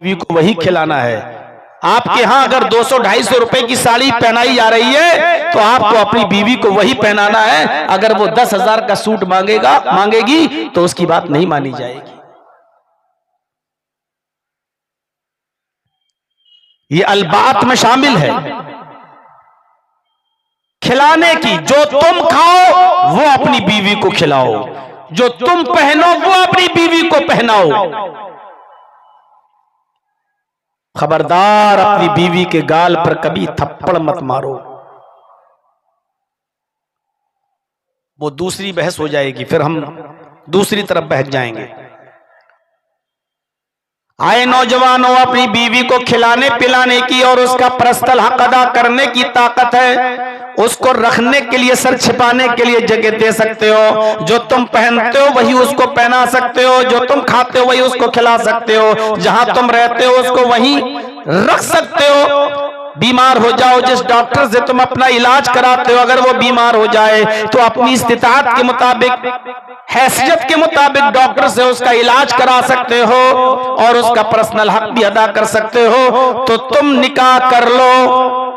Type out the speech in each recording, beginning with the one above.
बीवी को वही खिलाना है। आपके यहाँ अगर 200-250 रुपए की साड़ी पहनाई जा रही है तो आपको अपनी बीवी को वही पहनाना है। अगर वो 10,000 का सूट मांगेगी तो उसकी बात नहीं मानी जाएगी। ये अलबात में शामिल है खिलाने की। जो तुम खाओ वो अपनी बीवी को खिलाओ, जो तुम पहनो वो अपनी बीवी को पहनाओ। खबरदार अपनी बीवी के गाल पर कभी थप्पड़ मत मारो, वो दूसरी बहस हो जाएगी, फिर हम दूसरी तरफ बहक जाएंगे। आए नौजवानों, अपनी बीवी को खिलाने पिलाने की और उसका पर्सनल हक अदा करने की ताकत है। उसको रखने के लिए, सर छिपाने के लिए जगह दे सकते हो। जो तुम पहनते हो वही उसको पहना सकते हो, जो तुम खाते हो वही उसको खिला सकते हो, जहां तुम रहते हो उसको वहीं रख सकते हो। बीमार हो जाओ, जिस डॉक्टर से तुम अपना इलाज कराते हो, अगर वो बीमार हो जाए तो अपनी इस्तिताअत के मुताबिक, हैसियत के मुताबिक डॉक्टर से उसका इलाज करा सकते हो और उसका पर्सनल हक भी अदा कर सकते हो। तो तुम निकाह कर लो।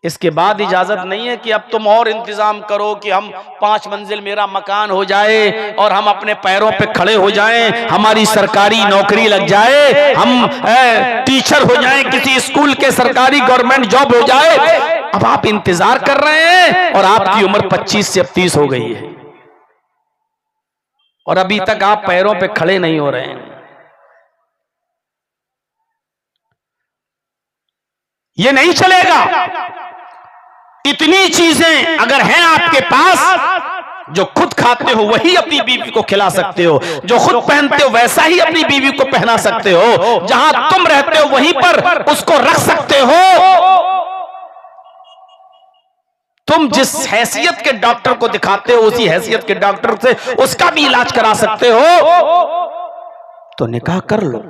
इसके बाद इजाजत नहीं है कि अब तुम और इंतजाम करो कि हम 5 मंजिल मेरा मकान हो जाए और हम अपने पैरों पे खड़े हो जाएं, हमारी सरकारी नौकरी लग जाए, हम टीचर हो जाएं, किसी स्कूल के सरकारी गवर्नमेंट जॉब हो जाए। अब आप इंतजार कर रहे हैं और आपकी उम्र 25 से 30 हो गई है और अभी तक आप पैरों पे खड़े नहीं हो रहे हैं। ये नहीं चलेगा। इतनी चीजें अगर हैं आपके पास, जो खुद खाते हो वही अपनी बीवी को खिला सकते हो, जो खुद पहनते हो वैसा ही अपनी बीवी को पहना सकते हो, जहां तुम रहते हो वहीं पर उसको रख सकते हो। तुम जिस हैसियत के डॉक्टर को दिखाते हो उसी हैसियत के डॉक्टर से उसका भी इलाज करा सकते हो। तो निकाह कर लो।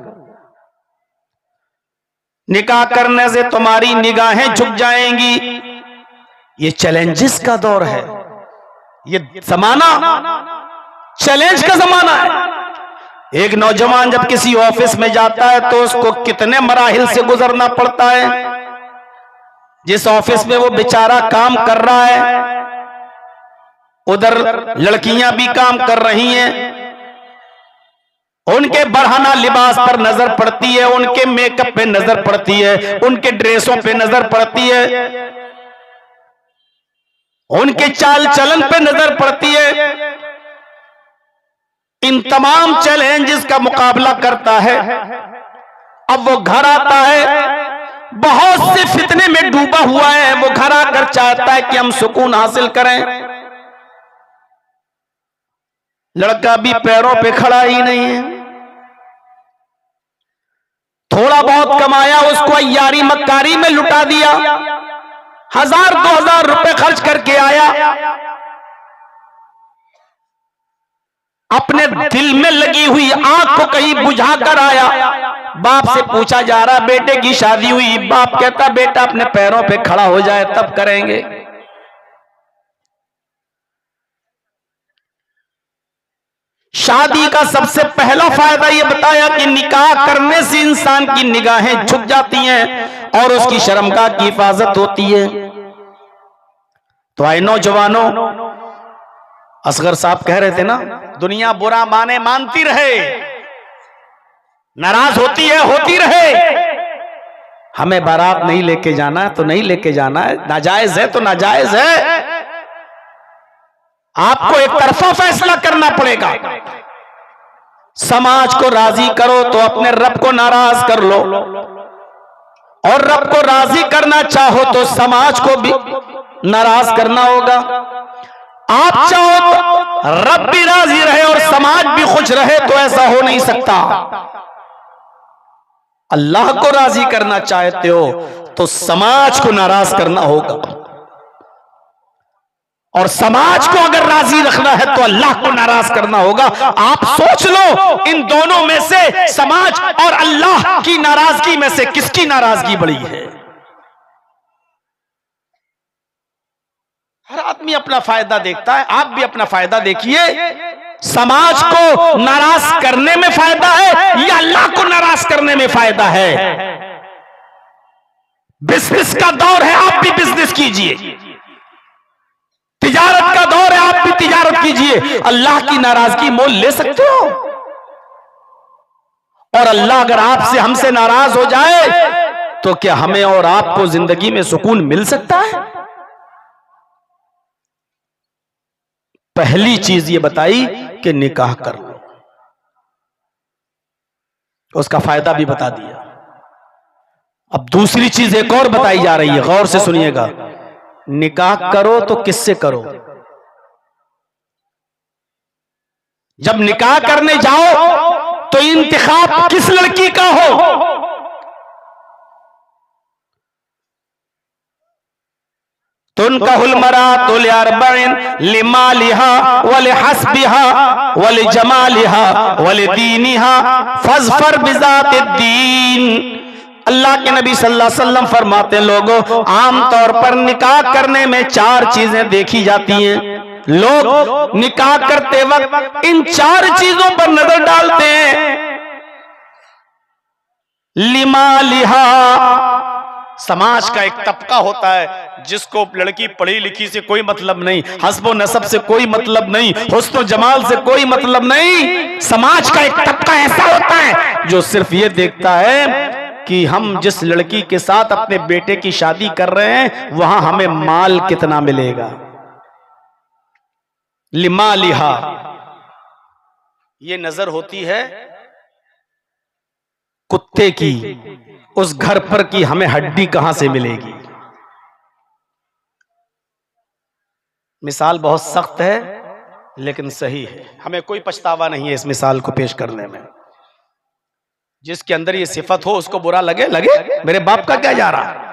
निकाह करने से तुम्हारी निगाहें झुक जाएंगी। ये चैलेंजेस का दौर है, ये जमाना चैलेंज का जमाना है। एक नौजवान जब किसी ऑफिस में जाता है तो उसको कितने मराहिल से गुजरना पड़ता है। जिस ऑफिस में वो बेचारा काम कर रहा है उधर लड़कियां भी काम कर रही हैं, उनके बढ़ाना लिबास पर नजर पड़ती है, उनके मेकअप पे नजर पड़ती है, उनके ड्रेसों पे नजर पड़ती है, उनके चाल चलन पे नजर पड़ती है। इन तमाम चैलेंजेस का मुकाबला करता है। अब वो घर आता है, बहुत से फितने में डूबा हुआ है। वो घर आकर चाहता है कि हम सुकून हासिल करें। लड़का भी पैरों पे खड़ा ही नहीं है। थोड़ा बहुत कमाया उसको अय्यारी मक्कारी में लुटा दिया, 1000-2000 रुपए खर्च करके आया। अपने दिल में लगी हुई आग को कहीं बुझा कर आया। बाप से पूछा जा रहा बेटे की शादी हुई, बाप कहता बेटा अपने पैरों पे खड़ा हो जाए तब करेंगे। शादी का सबसे पहला फायदा यह बताया कि निकाह करने से इंसान की निगाहें झुक जाती हैं और उसकी शर्मगाह की हिफाजत होती है। तो आए नौजवानों, असगर साहब कह रहे थे ना, दुनिया बुरा माने मानती रहे, नाराज होती रहे, हमें बारात नहीं लेके जाना है तो नहीं लेके जाना है, नाजायज है तो नाजायज है। आपको एक तरफा फैसला करना पड़ेगा। समाज को राजी करो तो अपने रब को नाराज कर लो, और रब को राजी करना चाहो तो समाज को भी नाराज करना होगा। आप चाहो तो रब भी राजी रहे और समाज भी खुश रहे, तो ऐसा हो नहीं सकता। अल्लाह को राजी करना चाहते हो तो समाज को नाराज करना होगा, और समाज को अगर राजी रखना है तो अल्लाह को नाराज करना होगा। आप सोच लो, इन दोनों में से, समाज और अल्लाह की नाराजगी में से किसकी नाराजगी बड़ी है? हर आदमी अपना फायदा देखता है, आप भी अपना फायदा देखिए। समाज को नाराज करने में फायदा है या नाराज करने में फायदा है। बिजनेस का दौर है, आप भी बिजनेस कीजिए। तिजारत का दौर है, आप भी तिजारत कीजिए। अल्लाह की नाराजगी मोल ले सकते हो। और अल्लाह अगर आपसे हमसे नाराज हो जाए तो क्या हमें और आपको जिंदगी में सुकून मिल सकता है? पहली चीज ये बताई कि निकाह कर लो, उसका फायदा भी बता दिया। अब दूसरी चीज एक और बताई जा रही है, गौर से सुनिएगा। निकाह करो तो किससे करो? जब निकाह करने जाओ तो इंतखाब किस लड़की का हो? तुनकाहुल मरातु लिअर्बईन लिमालिहा वलिहस्बिहा वलिजमालिहा वलिदीनिहा फज़फर बिज़ातिद्दीन। अल्लाह के नबी सल्लल्लाहु अलैहि वसल्लम फरमाते हैं, लोगों आमतौर पर निकाह करने में 4 चीजें देखी जाती हैं। लोग निकाह करते वक्त इन 4 चीजों पर नजर डालते हैं। लिमालिहा, समाज का एक तबका होता है जिसको लड़की पढ़ी लिखी से कोई मतलब नहीं, हस्बो नसब से कोई मतलब नहीं, हुस्न जमाल से कोई मतलब नहीं। समाज का एक तबका ऐसा होता है जो सिर्फ ये देखता है कि हम जिस लड़की के साथ अपने बेटे की शादी कर रहे हैं वहां हमें माल कितना मिलेगा। लिमालिहा, ये नजर होती है कुत्ते की उस घर पर कि हमें हड्डी कहां से मिलेगी। मिसाल बहुत सख्त है लेकिन सही है, हमें कोई पछतावा नहीं है इस मिसाल को पेश करने में। जिसके अंदर ये सिफत हो उसको बुरा लगे, मेरे बाप का क्या जा रहा।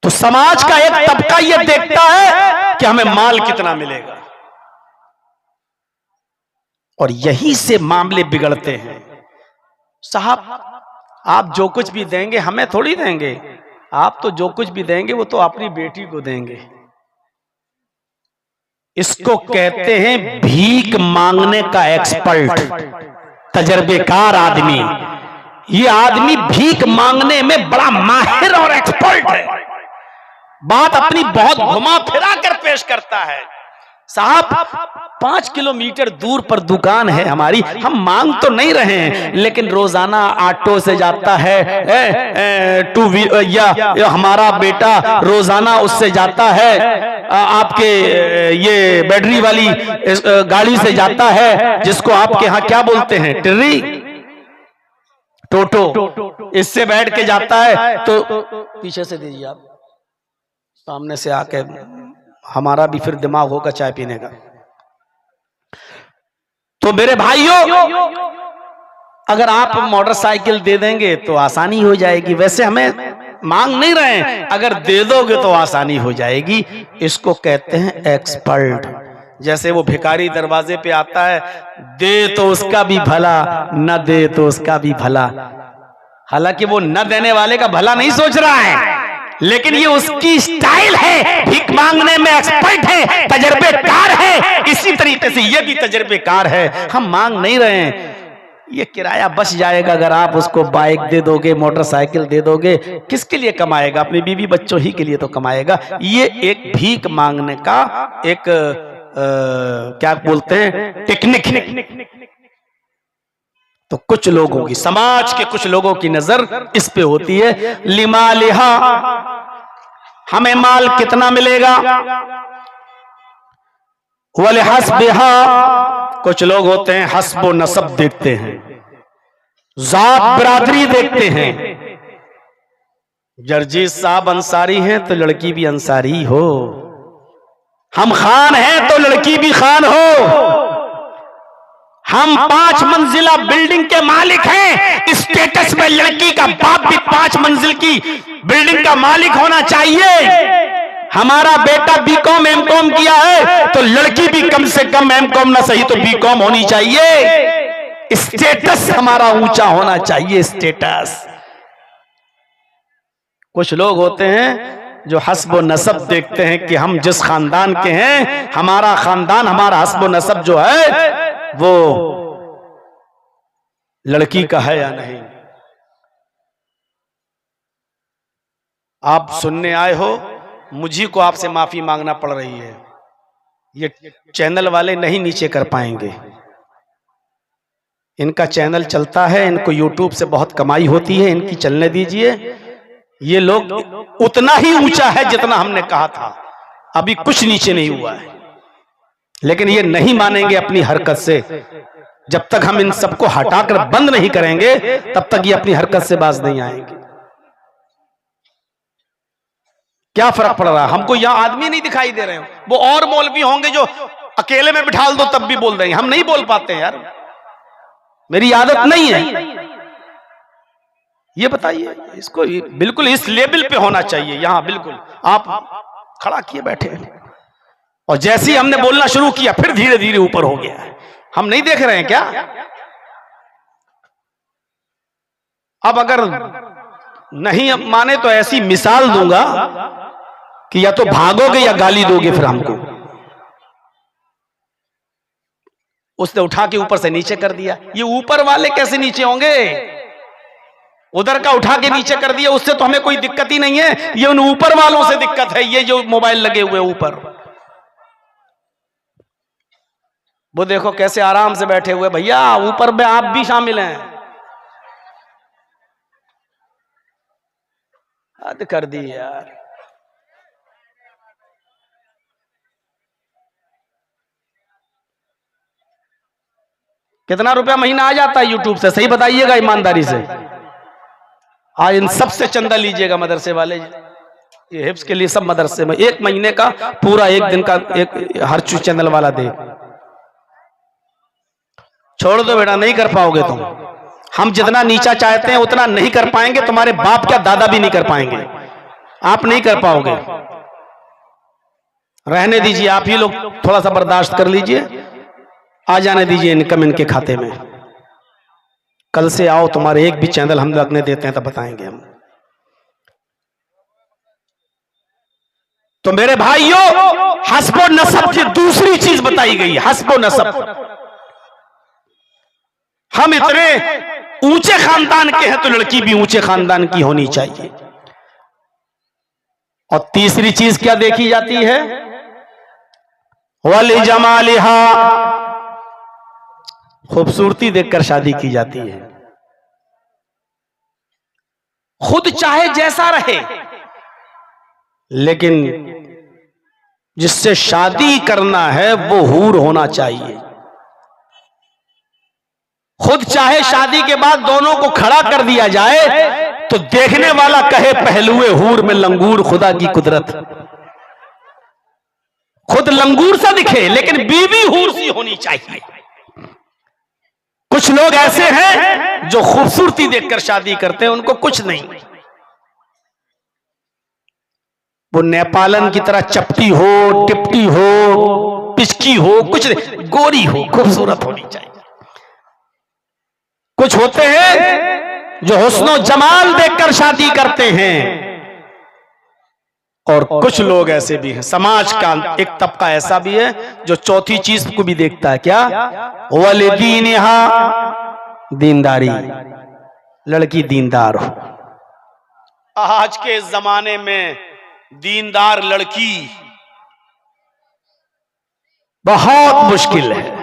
तो समाज का एक तबका ये देखता है कि हमें माल कितना मिलेगा, और यहीं से मामले बिगड़ते हैं। साहब आप जो कुछ भी देंगे हमें थोड़ी देंगे, आप तो जो कुछ भी देंगे वो तो अपनी बेटी को देंगे। इसको कहते हैं भीख मांगने का एक्सपर्ट, तजर्बेकार आदमी। ये आदमी भीख मांगने में बड़ा माहिर और एक्सपर्ट है, बात अपनी बहुत घुमा फिरा कर पेश करता है। साहब 5 किलोमीटर दूर पर दुकान है हमारी, हम मांग तो नहीं रहे हैं लेकिन रोजाना ऑटो से जाता है, टू व्हीलर या हमारा बेटा रोजाना उससे जाता है, आपके ये बैटरी वाली गाड़ी से जाता है जिसको आपके यहाँ क्या बोलते हैं, टिर्री, टोटो, इससे बैठ के जाता है। तो पीछे से दीजिए आप, सामने से आके हमारा भी फिर दिमाग होगा चाय पीने का। तो मेरे भाइयों अगर आप मोटरसाइकिल दे देंगे तो आसानी हो जाएगी। वैसे हमें मांग नहीं रहे हैं, अगर दे दोगे तो आसानी हो जाएगी। इसको कहते हैं एक्सपर्ट। जैसे वो भिखारी दरवाजे पे आता है, दे तो उसका भी भला, न दे तो उसका भी भला। हालांकि वो न देने वाले का भला नहीं सोच रहा है, लेकिन ये उसकी स्टाइल है, भीख मांगने में एक्सपर्ट है, तजर्बेकार है। इसी तरीके से ये भी तजर्बेकार है। हम मांग नहीं रहे हैं, ये किराया बच जाएगा अगर आप उसको बाइक दे दोगे, मोटरसाइकिल दे दोगे। किसके लिए कमाएगा? अपनी बीवी बच्चों ही के लिए तो कमाएगा। ये एक भीख मांगने का एक क्या बोलते हैं, टेक्निक। तो कुछ लोगों की, समाज के कुछ लोगों की नजर इस पे होती है। लिमालिहा, हमें माल कितना मिलेगा। वलिहस्बिहा, कुछ लोग होते हैं हस्ब नसब देखते हैं, जात बिरादरी देखते हैं। जर्जीत साहब अंसारी हैं तो लड़की भी अंसारी हो, हम खान हैं तो लड़की भी खान हो, हम 5 मंजिला बिल्डिंग के मालिक हैं, स्टेटस में लड़की का बाप भी 5 मंजिल की बिल्डिंग का मालिक होना चाहिए। हमारा बेटा बीकॉम एमकॉम किया है तो लड़की भी कम से कम एमकॉम ना सही तो बीकॉम होनी चाहिए। स्टेटस हमारा ऊंचा होना चाहिए, स्टेटस। कुछ लोग होते हैं जो हस्ब नसब देखते हैं कि हम जिस खानदान के हैं, हमारा खानदान, हमारा हस्ब नसब जो है वो लड़की का है या नहीं। आप सुनने आए हो, मुझी को आपसे माफी मांगना पड़ रही है। ये चैनल वाले नहीं नीचे कर पाएंगे। इनका चैनल चलता है, इनको यूट्यूब से बहुत कमाई होती है, इनकी चलने दीजिए। ये लोग उतना ही ऊंचा है जितना हमने कहा था, अभी कुछ नीचे नहीं हुआ है। लेकिन ये नहीं मानेंगे अपनी हरकत से। जब तक हम इन सबको हटाकर बंद नहीं करेंगे तब तक ये अपनी हरकत से बाज नहीं आएंगे। क्या फर्क पड़ रहा है? हमको यहां आदमी नहीं दिखाई दे रहे हैं, वो और मौलवी होंगे जो अकेले में बिठाल दो तब भी बोल देंगे। हम नहीं बोल पाते हैं यार, मेरी आदत नहीं है। ये बताइए, इसको बिल्कुल इस लेवल पे होना चाहिए। यहां बिल्कुल आप खड़ा किए बैठे हैं, और जैसे ही हमने बोलना शुरू किया फिर धीरे धीरे ऊपर हो गया है। हम नहीं देख रहे हैं क्या? अब अगर नहीं माने तो ऐसी मिसाल दूंगा कि या तो भागोगे या गाली दोगे फिर हमको। उसने उठा के ऊपर से नीचे कर दिया। ये ऊपर वाले कैसे नीचे होंगे? उधर का उठा के नीचे कर दिया, उससे तो हमें कोई दिक्कत ही नहीं है। ये उन ऊपर वालों से दिक्कत है, ये जो मोबाइल लगे हुए ऊपर। वो देखो कैसे आराम से बैठे हुए। भैया ऊपर में आप भी शामिल हैं। हद कर दी यार। कितना रुपया महीना आ जाता है यूट्यूब से? सही बताइएगा ईमानदारी से। आज इन सब से चंदा लीजिएगा मदरसे वाले। ये हिफ्स के लिए सब मदरसे में 1 महीने का पूरा 1 दिन का एक हर चैनल वाला दे। छोड़ दो बेटा, नहीं कर पाओगे तुम। हम जितना नीचा चाहते हैं उतना नहीं कर पाएंगे। तुम्हारे बाप क्या दादा भी नहीं कर पाएंगे। आप नहीं कर पाओगे। रहने दीजिए, आप ही लोग थोड़ा सा बर्दाश्त कर लीजिए। आ जाने दीजिए इनकम इनके खाते में। कल से आओ, तुम्हारे एक भी चैनल हम लगने देते हैं तब बताएंगे हम। तो मेरे भाइयों, हस्बो नसब की दूसरी चीज बताई गई है, हस्बो नसब। हम इतने ऊंचे खानदान के हैं तो लड़की भी ऊंचे खानदान की होनी चाहिए। और तीसरी चीज क्या देखी जाती है? वली जमालिहा, खूबसूरती देखकर शादी की जाती है। खुद चाहे जैसा रहे, लेकिन जिससे शादी करना है वो हूर होना चाहिए। खुद चाहे शादी के बाद दोनों को खड़ा कर दिया जाए तो देखने वाला कहे पहलुए हूर में लंगूर खुदा की कुदरत। खुद लंगूर सा दिखे लेकिन बीवी हूर सी होनी चाहिए। कुछ लोग ऐसे हैं जो खूबसूरती देखकर शादी करते हैं, उनको कुछ नहीं। वो नेपालन की तरह चपटी हो, टिपटी हो, पिचकी हो, कुछ नहीं, गोरी हो, खूबसूरत होनी चाहिए। कुछ होते हैं जो हुस्नो जमाल देखकर शादी करते हैं, और कुछ लोग ऐसे भी हैं। समाज का एक तबका ऐसा भी है जो चौथी चीज को भी देखता है। क्या? वलिदीनिहा, दीनदारी। लड़की दीनदार हो। आज के जमाने में दीनदार लड़की बहुत मुश्किल है।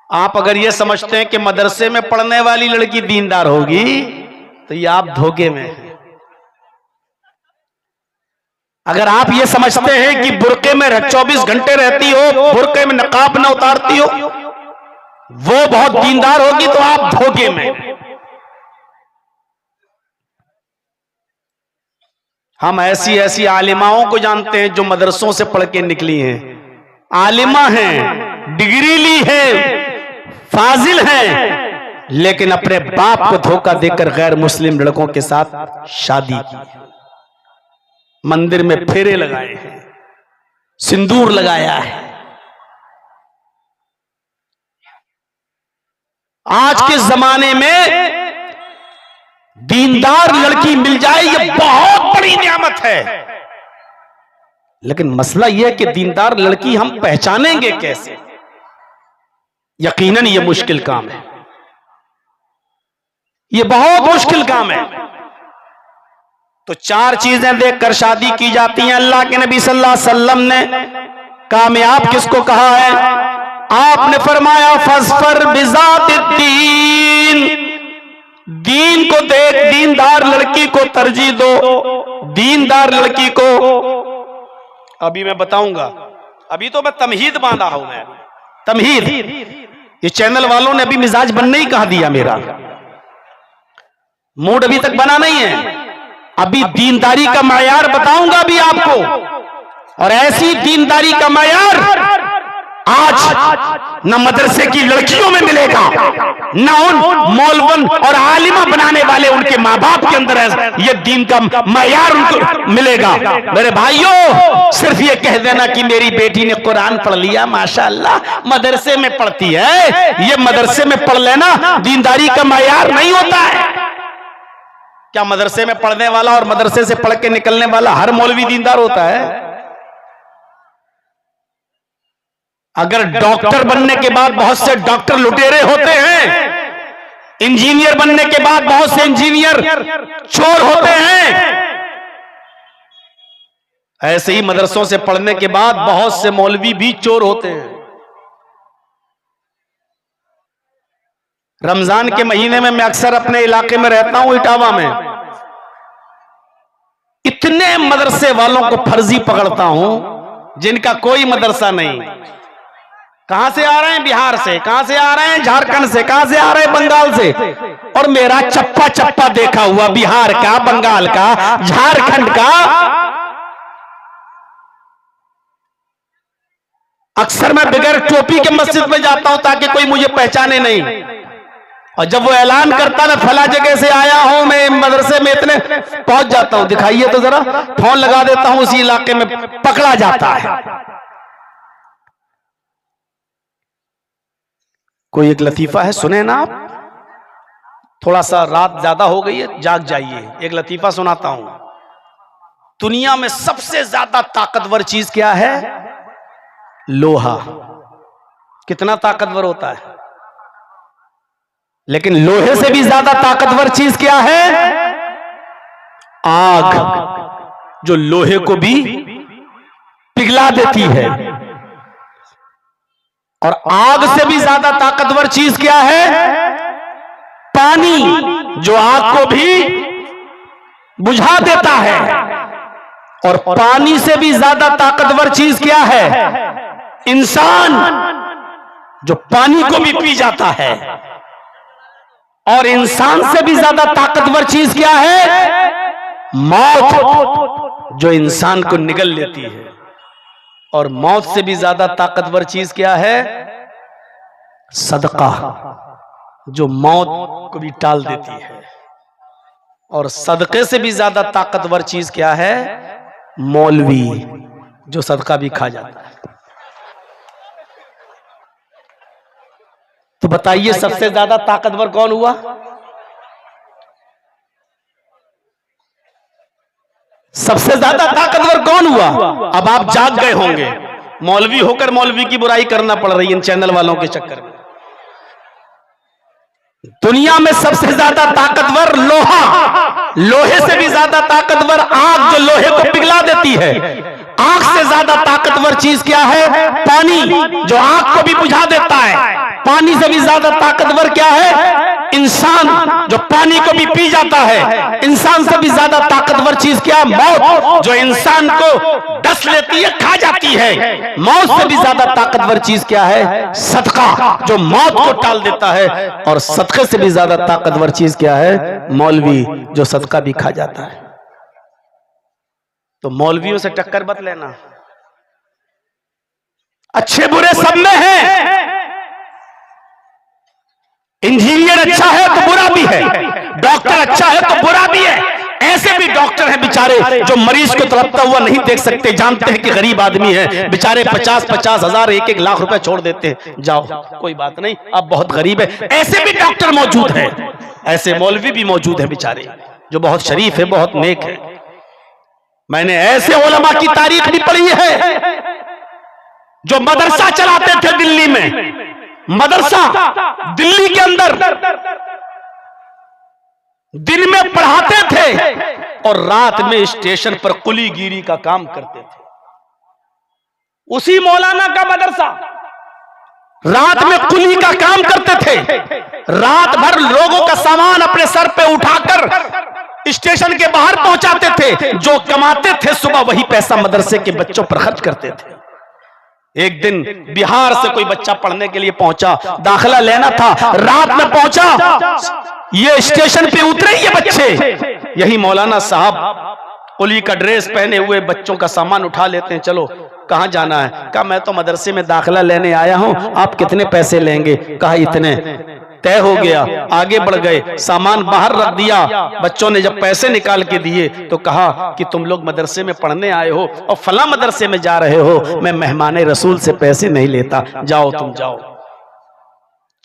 आप अगर ये समझते हैं कि मदरसे में पढ़ने वाली लड़की दीनदार होगी तो ये आप धोखे में हैं। अगर आप ये समझते हैं कि बुर्के में 24 घंटे रहती हो, बुर्के में नकाब न उतारती हो, वो बहुत दीनदार होगी, तो आप धोखे में। हम ऐसी ऐसी आलिमाओं को जानते हैं जो मदरसों से पढ़ के निकली हैं, आलिमा हैं, डिग्री ली है, फाजिल हैं, लेकिन अपने बाप को धोखा देकर गैर मुस्लिम लड़कों के साथ शादी की, मंदिर में फेरे लगाए हैं, सिंदूर लगाया है। आज के जमाने में दीनदार लड़की मिल जाए ये बहुत बड़ी नियामत है। लेकिन मसला यह है कि दीनदार लड़की हम पहचानेंगे कैसे? यकीनन ये मुश्किल काम है। ये बहुत मुश्किल काम है। तो चार चीजें देखकर शादी की जाती हैं। अल्लाह के नबी सल्लल्लाहु अलैहि वसल्लम ने कामयाब किसको कहा है? आपने फरमाया फस्फर बिज़ातिद्दीन, दीन को देख, दीनदार लड़की को तरजीह दो, दीनदार लड़की को। अभी मैं बताऊंगा, अभी तो मैं तमहीद बांधा हूं, मैं तमहीद। ये चैनल वालों ने अभी मिजाज बनने ही कहा दिया, मेरा मूड अभी तक बना नहीं है। अभी दीनदारी का मायार बताऊंगा अभी आपको, और ऐसी दीनदारी का मायार आज न मदरसे की लड़कियों में मिलेगा, न उन मौलवन और आलिमा बनाने वाले उनके माँ बाप के अंदर ये दीन का मायार उनको मिलेगा। मेरे भाइयों, सिर्फ ये कह देना कि मेरी बेटी ने कुरान पढ़ लिया, माशाअल्लाह, मदरसे में पढ़ती है, ये मदरसे में पढ़ लेना दीनदारी का मायार नहीं होता है। क्या मदरसे में पढ़ने वाला और मदरसे से पढ़ के निकलने वाला हर मौलवी दीनदार होता है? अगर डॉक्टर बनने के बाद बहुत से डॉक्टर लुटेरे होते हैं, इंजीनियर बनने के बाद बहुत से इंजीनियर चोर होते हैं, ऐसे ही मदरसों से पढ़ने के बाद बहुत से मौलवी भी चोर होते हैं। रमजान के महीने में मैं अक्सर अपने इलाके में रहता हूं, इटावा में। इतने मदरसे वालों को फर्जी पकड़ता हूं जिनका कोई मदरसा नहीं। कहां से आ रहे हैं? बिहार से। कहां से आ रहे हैं? झारखंड से। कहां से आ रहे हैं? बंगाल से। और मेरा चप्पा चप्पा देखा हुआ बिहार का, बंगाल का, झारखंड का। अक्सर मैं बगैर टोपी के मस्जिद में जाता हूं ताकि कोई मुझे पहचाने नहीं। और जब वो ऐलान करता ना फला जगह से आया हूं मैं, मदरसे में इतने पहुंच जाता हूं, दिखाइए तो जरा, फोन लगा देता हूं, उसी इलाके में पकड़ा जाता है। कोई एक लतीफा है, सुने ना आप? थोड़ा सा रात ज्यादा हो गई है, जाग जाइए, एक लतीफा सुनाता हूं। दुनिया में सबसे ज्यादा ताकतवर चीज क्या है? लोहा। कितना ताकतवर होता है? लेकिन लोहे से भी ज्यादा ताकतवर चीज क्या है? आग, जो लोहे को भी पिघला देती है। और आग से भी ज्यादा ताकतवर चीज क्या है? पानी, जो आग को भी बुझा देता है। और पानी से भी ज्यादा ताकतवर चीज क्या है? इंसान, जो पानी को भी पी जाता है। और इंसान से भी ज्यादा ताकतवर चीज क्या है? मौत, जो इंसान को निगल लेती है। और मौत से भी ज्यादा ताकतवर चीज क्या है? सदका, जो मौत को भी टाल देती है। और सदके से भी ज्यादा ताकतवर चीज क्या है? मौलवी, जो सदका भी खा जाता है। तो बताइए सबसे ज्यादा ताकतवर कौन हुआ? सबसे ज्यादा ताकतवर कौन हुआ? अब आप जाग गए होंगे। मौलवी होकर मौलवी की बुराई करना पड़ रही है इन चैनल वालों के चक्कर में। दुनिया में सबसे ज्यादा ताकतवर लोहा, लोहे से भी ज्यादा ताकतवर आग, जो लोहे को पिघला देती है। आग से ज्यादा ताकतवर चीज क्या है? पानी, जो आग को भी बुझा देता है। पानी से भी ज्यादा ताकतवर क्या है? इंसान, जो पानी को भी पी जाता है। इंसान से भी ज्यादा ताकतवर चीज क्या? मौत, जो इंसान को डस लेती है, खा जाती है। मौत से भी ज्यादा ताकतवर चीज क्या है? सदका, जो मौत को टाल देता है। और सदके से भी ज्यादा ताकतवर चीज क्या है? मौलवी, जो सदका भी खा जाता है। तो मौलवियों से टक्कर मत लेना, अच्छे बुरे सब में है। इंजीनियर अच्छा है तो बुरा भी है, डॉक्टर अच्छा है तो बुरा भी है। ऐसे भी डॉक्टर हैं बेचारे जो मरीज को तड़पता हुआ नहीं देख सकते, जानते हैं कि गरीब आदमी है, बेचारे 50-50 हजार 1-1 लाख रुपए छोड़ देते हैं, जाओ कोई बात नहीं, अब बहुत गरीब है। ऐसे भी डॉक्टर मौजूद हैं, ऐसे मौलवी भी मौजूद है बेचारे, जो बहुत शरीफ है, बहुत नेक है। मैंने ऐसे उलमा की तारीख भी पढ़ी है जो मदरसा चलाते थे दिल्ली में। मदरसा दिल्ली के अंदर दिन में पढ़ाते थे और रात में स्टेशन पर कुलीगिरी का काम करते थे। उसी मौलाना का मदरसा, रात में कुली का काम करते थे, रात भर लोगों का सामान अपने सर पे उठाकर स्टेशन के बाहर पहुंचाते थे। जो कमाते थे सुबह वही पैसा मदरसे के बच्चों पर खर्च करते थे। एक दिन बिहार से कोई बच्चा पढ़ने के लिए पहुंचा, दाखिला लेना था, रात में पहुंचा, ये स्टेशन पे उतरे ये बच्चे, यही मौलाना साहब कुली का ड्रेस पहने हुए बच्चों का सामान उठा लेते हैं। चलो कहां जाना है? कहा मैं तो मदरसे में दाखिला लेने आया हूं, आप कितने पैसे लेंगे? कहा इतने। तय हो गया, आगे बढ़ गए, सामान बाहर रख दिया। बच्चों ने जब पैसे निकाल के दिए तो कहा कि तुम लोग मदरसे में पढ़ने आए हो और फला मदरसे में जा रहे हो, मैं मेहमाने रसूल से पैसे नहीं लेता, जाओ तुम जाओ।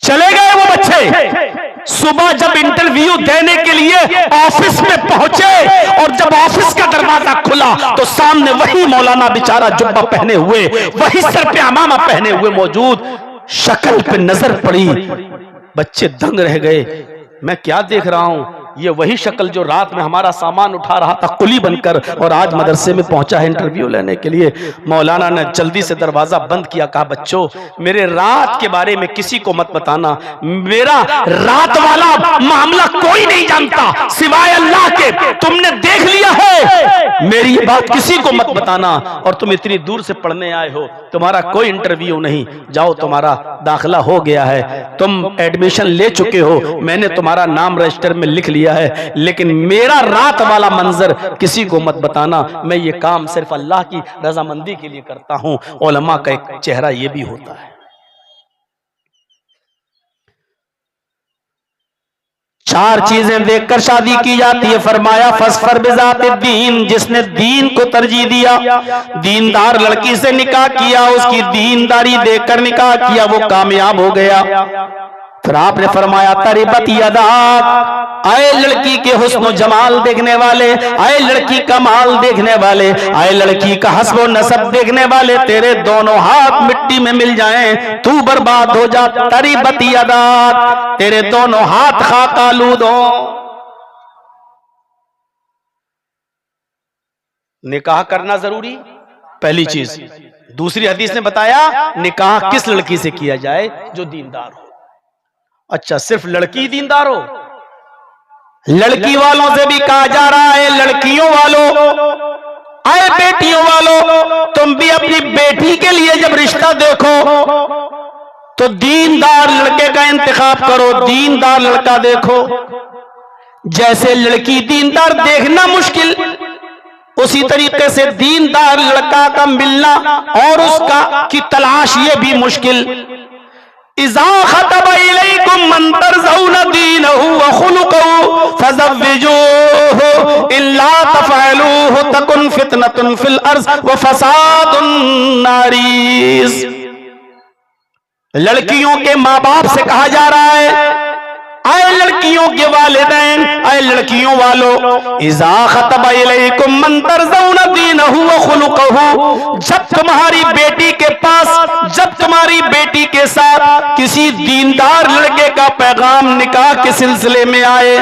चले गए वो बच्चे। सुबह जब इंटरव्यू देने के लिए ऑफिस में पहुंचे और जब ऑफिस का दरवाजा खुला तो सामने वही मौलाना बेचारा जुब्बा पहने हुए, वही सर पे अमामा पहने हुए मौजूद। शक्ल पे नजर पड़ी, बच्चे दंग रह गए, मैं क्या देख रहा हूं? ये वही शक्ल जो रात में हमारा सामान उठा रहा था कुली बनकर और आज मदरसे में पहुंचा है इंटरव्यू लेने के लिए। मौलाना ने जल्दी से दरवाजा बंद किया, कहा बच्चों मेरे रात के बारे में किसी को मत बताना, मेरा रात वाला मामला कोई नहीं जानता सिवाय अल्लाह के, तुमने देख लिया है, मेरी बात किसी को मत बताना। और तुम इतनी दूर से पढ़ने आए हो, तुम्हारा कोई इंटरव्यू नहीं, जाओ तुम्हारा दाखिला हो गया है, तुम एडमिशन ले चुके हो, मैंने तुम्हारा नाम रजिस्टर में लिख लिया है, लेकिन मेरा रात वाला मंजर किसी को मत बताना, मैं ये काम सिर्फ अल्लाह की रजामंदी के लिए करता हूं। उलमा का एक चेहरा ये भी होता है। चार चीजें देखकर शादी की जाती है। फरमाया फस्फर बिज़ाति दीन, जिसने दीन को तरजीह दिया, दीनदार लड़की से निकाह किया, उसकी दीनदारी देखकर निकाह किया, वो कामयाब हो गया। फिर आपने फरमाया तरिबत यदाक, आए लड़की के हुस्न जमाल देखने वाले, आए लड़की का माल देखने वाले, आए लड़की का हस्ब व नसब देखने वाले, तेरे दोनों हाथ मिट्टी में मिल जाएं तू बर्बाद हो जा। तरिबत यदाक, तेरे दोनों हाथ खाक आलूद हो। निकाह करना जरूरी पहली चीज। दूसरी हदीस ने बताया निकाह किस लड़की से किया जाए? जो दीनदार हो। अच्छा, सिर्फ लड़की दीनदार हो? लड़की वालों से भी कहा जा रहा है, लड़कियों वालों, आए बेटियों वालों, तुम भी अपनी बेटी के लिए जब रिश्ता देखो तो दीनदार लड़के का इंतखाब करो, दीनदार लड़का देखो। जैसे लड़की दीनदार देखना मुश्किल, उसी तरीके से दीनदार लड़का का मिलना और उसका की तलाश ये भी मुश्किल। इज़ा खतब इलैकुम मन तरज़ौना दीनहु व खुलुकहु फज़व्विजूहु इल्ला तफ़अलूहु तकुन फितनतुन फिल अर्ज़ व फ़सादुन नारीज़। लड़कियों के माँ बाप से कहा जा रहा है, आए लड़कियों के वालिदैन, आए लड़कियों वालों, इज़ा खतब इलैकुम मन तरज़ौना दीनहु व खुलुकहु, जब तुम्हारी बेटी के पास, जब तुम्हारी बेटी के साथ किसी दीनदार लड़के का पैगाम निकाह के सिलसिले में आए,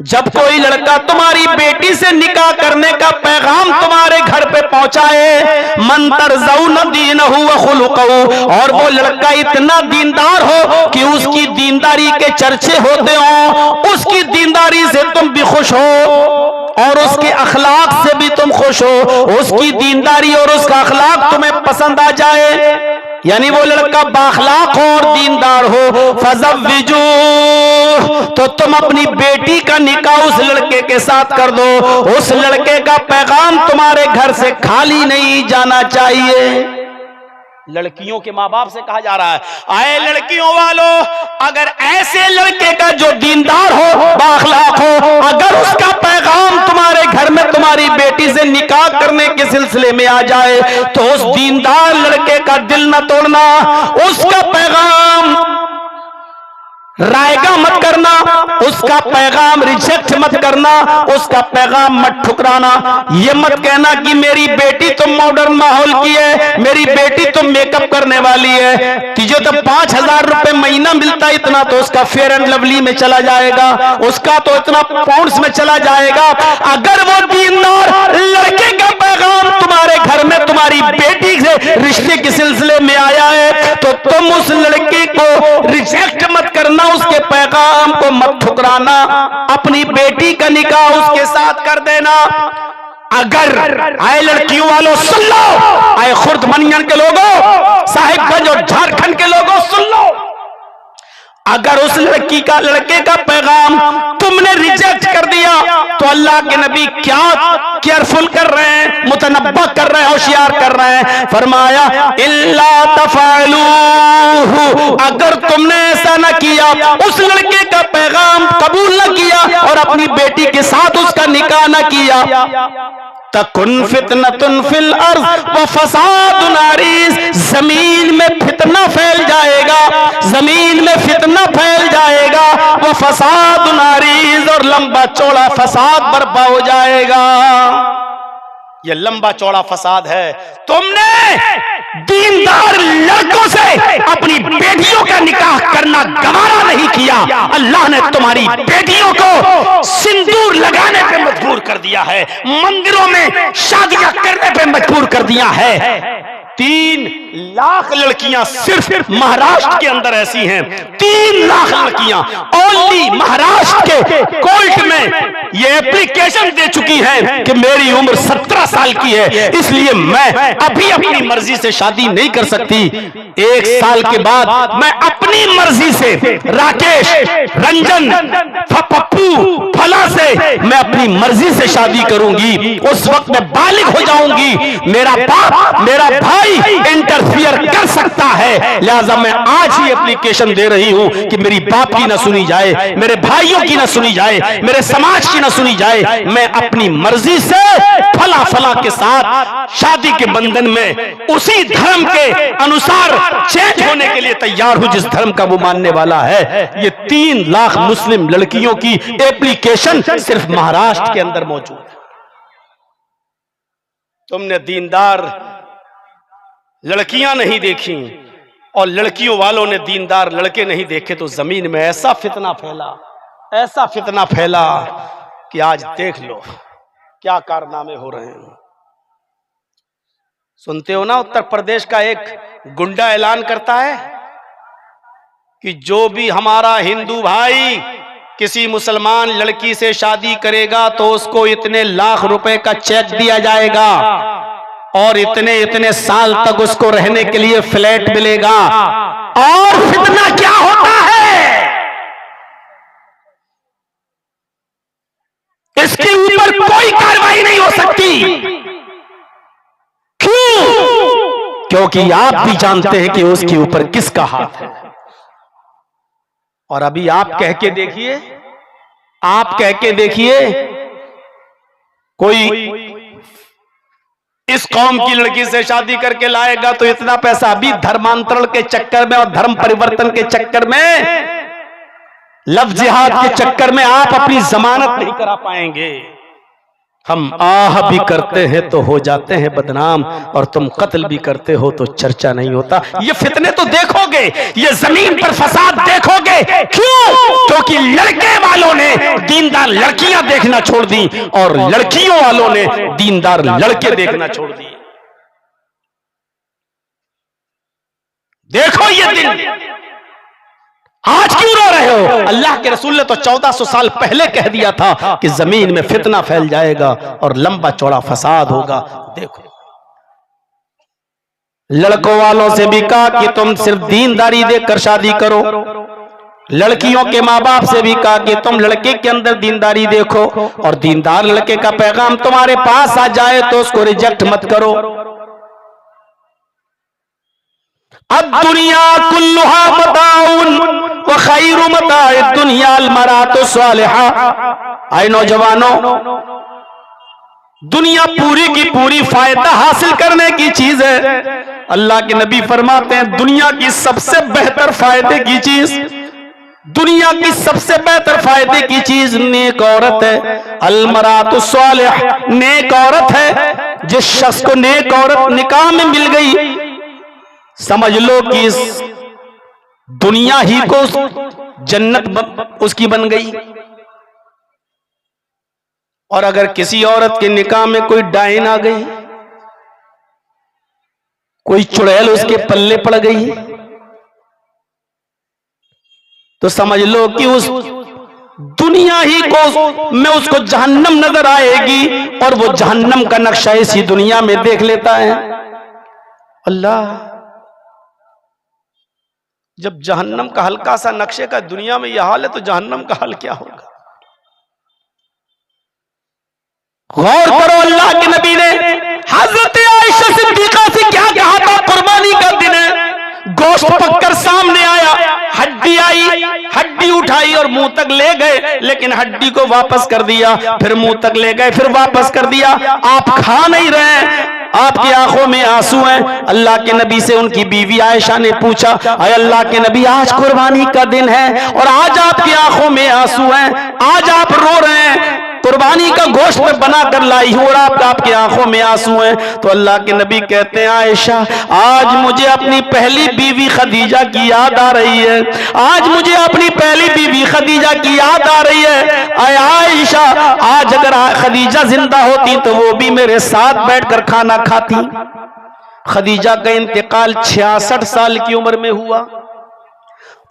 जब कोई लड़का तुम्हारी बेटी से निकाह करने का पैगाम तुम्हारे घर पे पहुंचाए, मन तरज़ौना दीनहु व खुलुकहु, और वो लड़का इतना दीनदार हो कि उसकी दीनदारी के चर्चे होते हो, उसकी दीनदारी से तुम भी खुश हो और उसके अखलाक से भी तुम खुश हो, उसकी दीनदारी और उसका अखलाक तुम्हें पसंद आ जाए, यानी वो लड़का बाखलाक हो और दीनदार हो, फज़व्विजू, तो तुम अपनी बेटी का निकाह उस लड़के के साथ कर दो। उस लड़के का पैगाम तुम्हारे घर से खाली नहीं जाना चाहिए। लड़कियों के माँ बाप से कहा जा रहा है, आए लड़कियों वालों, अगर ऐसे लड़के का जो दीनदार हो, बाखलाक हो, अगर उसका पैगाम तुम्हारे घर में तुम्हारी बेटी से निकाह करने के सिलसिले में आ जाए तो उस दीनदार लड़के का दिल न तोड़ना, उसका पैगाम रायगा मत करना, उसका पैगाम रिजेक्ट मत करना, उसका पैगाम मत ठुकराना। ये मत कहना कि मेरी बेटी तो मॉडर्न माहौल की है, मेरी बेटी तो मेकअप करने वाली है, तुझे तो 5,000 रुपए महीना मिलता है, इतना तो उसका फेयर एंड लवली में चला जाएगा, उसका तो इतना पाउंड्स में चला जाएगा। अगर वो दीनदार लड़के का पैगाम तुम्हारे घर में तुम्हारी बेटी से रिश्ते के सिलसिले में आया है तो तुम उस लड़के को रिजेक्ट मत करना, उसके पैगाम को मत ठुकराना, अपनी बेटी का निकाह उसके साथ कर देना। अगर आए लड़कियों वालों सुन लो, आए खुर्द मनियन के लोगों, साहिबगंज और झारखंड के लोगों सुन लो, अगर उस लड़के का पैगाम तुमने रिजेक्ट कर दिया तो अल्लाह के नबी क्या केयरफुल कर रहे हैं, मुतनब्बा कर रहे हैं, होशियार कर रहे हैं। फरमाया इल्ला तफअलूहु, अगर तुमने ऐसा न किया, उस लड़के का पैगाम कबूल न किया और अपनी बेटी के साथ उसका निकाह न किया, तकुन फितनतुन फिल अर्ज़ व फसादुन अरीज़, जमीन में फितना फैल जाएगा, जमीन में फितना फैल जाएगा, व फसादुन अरीज़, और लंबा चौड़ा फसाद बर्पा हो जाएगा। ये लंबा चौड़ा फसाद है। तुमने दीनदार लड़कों से अपनी बेटियों का निकाह करना गवारा नहीं किया, अल्लाह ने तुम्हारी बेटियों को सिंदूर लगाने पे मजबूर कर दिया है, मंदिरों में शादियां करने पे मजबूर कर दिया है। 3 लाख लड़कियां सिर्फ महाराष्ट्र के अंदर ऐसी हैं, 3 लाख लड़कियां ओनली महाराष्ट्र के कोर्ट में ये एप्लीकेशन दे चुकी हैं कि मेरी उम्र 17 साल की है, इसलिए मैं अभी अपनी मर्जी से शादी नहीं कर सकती, 1 साल के बाद मैं अपनी मर्जी से राकेश, रंजन, पप्पू, फला से मैं अपनी मर्जी से शादी करूंगी, उस वक्त मैं बालिग हो जाऊंगी, मेरा बाप, मेरा भाई इंटरफियर कर सकता है, लिहाजा मैं आज ही एप्लीकेशन दे रही हूं कि मेरी बाप की ना सुनी जाए, मेरे भाइयों की ना सुनी जाए, मेरे समाज की ना सुनी जाए, मैं अपनी मर्जी से फला फला के साथ शादी के बंधन में उसी धर्म के अनुसार चेंज होने के लिए तैयार हूं जिस धर्म का वो मानने वाला है। ये 3 लाख मुस्लिम लड़कियों की एप्लीकेशन सिर्फ महाराष्ट्र के अंदर मौजूद है। तुमने दीनदार लड़कियां नहीं देखी और लड़कियों वालों ने दीनदार लड़के नहीं देखे तो जमीन में ऐसा फितना फैला, ऐसा फितना फैला कि आज देख लो क्या कारनामे हो रहे हैं। सुनते हो ना, उत्तर प्रदेश का एक गुंडा ऐलान करता है कि जो भी हमारा हिंदू भाई किसी मुसलमान लड़की से शादी करेगा तो उसको इतने लाख रुपए का चेक दिया जाएगा और इतने इतने साल तक उसको रहने के लिए फ्लैट मिलेगा। और फितना क्या होता है, इसके ऊपर कोई कार्रवाई नहीं हो सकती। क्यों? क्योंकि आप भी जानते हैं कि उसके ऊपर किसका हाथ है। और अभी आप कह के देखिए, आप कह के देखिए, कोई इस कौम की लड़की से शादी करके लाएगा तो इतना पैसा, अभी धर्मांतरण के चक्कर में और धर्म परिवर्तन के चक्कर में, लव जिहाद के चक्कर में आप अपनी जमानत नहीं करा पाएंगे। हम आह भी करते हैं तो हो जाते हैं बदनाम, और तुम कत्ल भी करते हो तो चर्चा नहीं होता। ये फितने तो देखोगे, ये जमीन पर फसाद देखोगे। क्यों? क्योंकि लड़के वालों ने दीनदार लड़कियां देखना छोड़ दी और लड़कियों वालों ने दीनदार लड़के देखना छोड़ दिए। देखो ये दिन, आज क्यों रो रहे हो? अल्लाह के रसूल ने तो 1400 साल पहले कह दिया था कि जमीन में फितना फैल जाएगा और लंबा चौड़ा फसाद होगा। देखो, लड़कों वालों से भी कहा कि तुम सिर्फ दीनदारी देकर शादी करो, लड़कियों के माँ बाप से भी कहा कि तुम लड़के के अंदर दीनदारी देखो, और दीनदार लड़के का पैगाम तुम्हारे पास आ जाए तो उसको रिजेक्ट मत करो। अब दुनिया कुल्लुहा मताउन व खैरु मताए दुनिया अल मरातु सालिहा। आए नौजवानों, दुनिया पूरी की पूरी फायदा हासिल करने की चीज है। अल्लाह के नबी फरमाते हैं दुनिया की सबसे बेहतर फायदे की चीज दुनिया की सबसे बेहतर फायदे की चीज नेक औरत है। अलमरातु सालिह, नेक औरत है। जिस शख्स को नेक औरत निकाह में मिल गई, समझ लो कि इस दुनिया ही को जन्नत उसकी बन गई। और अगर किसी औरत के निकाह में कोई डायन आ गई, कोई चुड़ैल उसके पल्ले पड़ गई, तो समझ लो कि उस दुनिया ही को में उसको जहन्नम नजर आएगी, और वो जहन्नम का नक्शा इसी दुनिया में देख लेता है। अल्लाह, जब जहन्नम का हल्का सा नक्शे का दुनिया में यह हाल है, तो जहन्नम का हाल क्या होगा? गौर करो, अल्लाह के नबी ने हजरत आयशा सिद्दीका से क्या कहा था? कुर्बानी का दिन है, गोश्त पककर सामने आया, हड्डी आई, हड्डी उठाई और मुंह तक ले गए, लेकिन हड्डी को वापस कर दिया, फिर मुंह तक ले गए, फिर वापस कर दिया। आप खा नहीं रहे, आपकी आंखों में आंसू हैं। अल्लाह के नबी से उनकी बीवी आयशा ने पूछा, अरे अल्लाह के नबी, आज कुर्बानी का दिन है और आज आपकी आंखों में आंसू हैं, आज आप रो रहे हैं, कुर्बानी का गोश्त में बनाकर लाई हूं और आपकी आंखों में आंसू हैं। तो अल्लाह के नबी कहते हैं, आयशा, आज मुझे अपनी पहली बीवी खदीजा की याद आ रही है, आज मुझे अपनी पहली बीवी खदीजा की याद आ रही है। आयशा, आज अगर खदीजा जिंदा होती तो वो भी मेरे साथ बैठकर खाना खाती। खदीजा का इंतकाल 66 साल की उम्र में हुआ।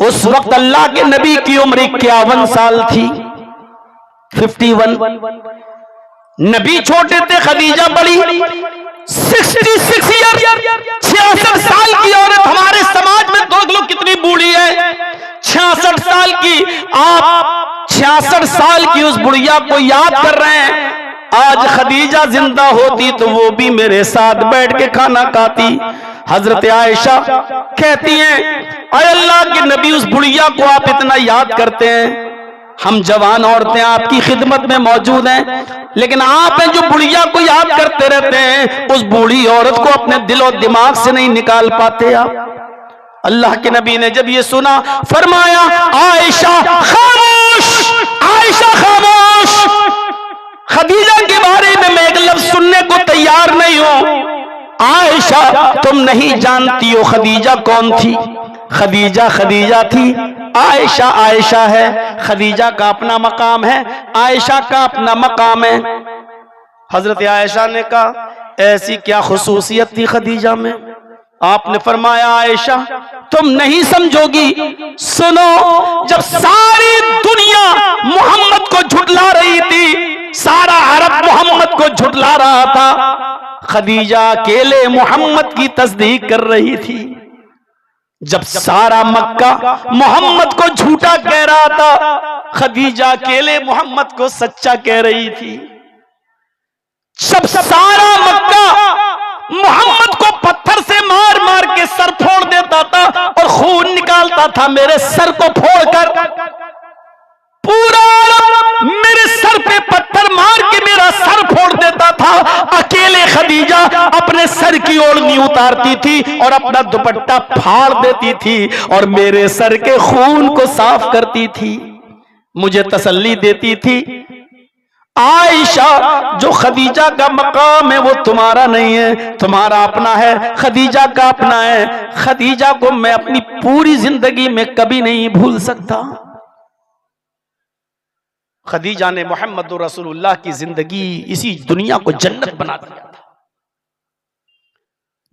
उस वक्त अल्लाह के नबी की उम्र 51 साल थी, 51। नबी छोटे थे, खदीजा बड़ी, 66 ईयर, 66 साल की औरत। हमारे समाज में देख लो कितनी बूढ़ी है, 66 साल की। आप 66 साल की उस बुढ़िया को याद कर रहे हैं। आज खदीजा जिंदा होती तो वो भी मेरे साथ बैठ के खाना खाती। हजरत आयशा कहती हैं, अरे अल्लाह के नबी, उस बुढ़िया को आप इतना याद करते हैं, हम जवान औरतें आपकी खिदमत में मौजूद हैं, लेकिन आप हैं जो बुढ़िया को याद करते रहते हैं, उस बूढ़ी औरत को अपने दिल और दिमाग से नहीं निकाल पाते आप। अल्लाह के नबी ने जब ये सुना, फरमाया, आयशा खामोश, आयशा खामोश, खदीजा के बारे में मैं एक लफ्ज सुनने को तैयार नहीं हूं। आयशा, तुम नहीं जानती हो खदीजा कौन थी। खदीजा खदीजा थी, आयशा आयशा है। खदीजा का अपना मकाम है, आयशा का अपना मकाम है। हजरत आयशा ने कहा, ऐसी क्या खुसूसियत थी खदीजा में? आपने फरमाया, आयशा, तुम नहीं समझोगी, सुनो, जब सारी दुनिया मोहम्मद को झुटला रही थी, सारा अरब मोहम्मद को झुटला रहा था, खदीजा अकेले मोहम्मद की तस्दीक कर रही थी। जब सारा मक्का मोहम्मद को झूठा कह रहा था, खदीजा अकेले मोहम्मद को सच्चा कह रही थी। जब सारा मक्का मोहम्मद को पत्थर से मार मार के सर फोड़ देता था और खून निकालता था, मेरे सर को फोड़कर पूरा मेरे सर पे पत्थर मार के मेरा सर फोड़ देता था, अकेले खदीजा अपने सर की ओढ़नी उतारती थी और अपना दुपट्टा फाड़ देती थी और मेरे सर के खून को साफ करती थी, मुझे तसल्ली देती थी। आयशा, जो खदीजा का मकाम है वो तुम्हारा नहीं है, तुम्हारा अपना है, खदीजा का अपना है। खदीजा को मैं अपनी पूरी जिंदगी में कभी नहीं भूल सकता। खदीजा ने मोहम्मद रसूलुल्लाह की जिंदगी, इसी दुनिया को जन्नत बना दिया था।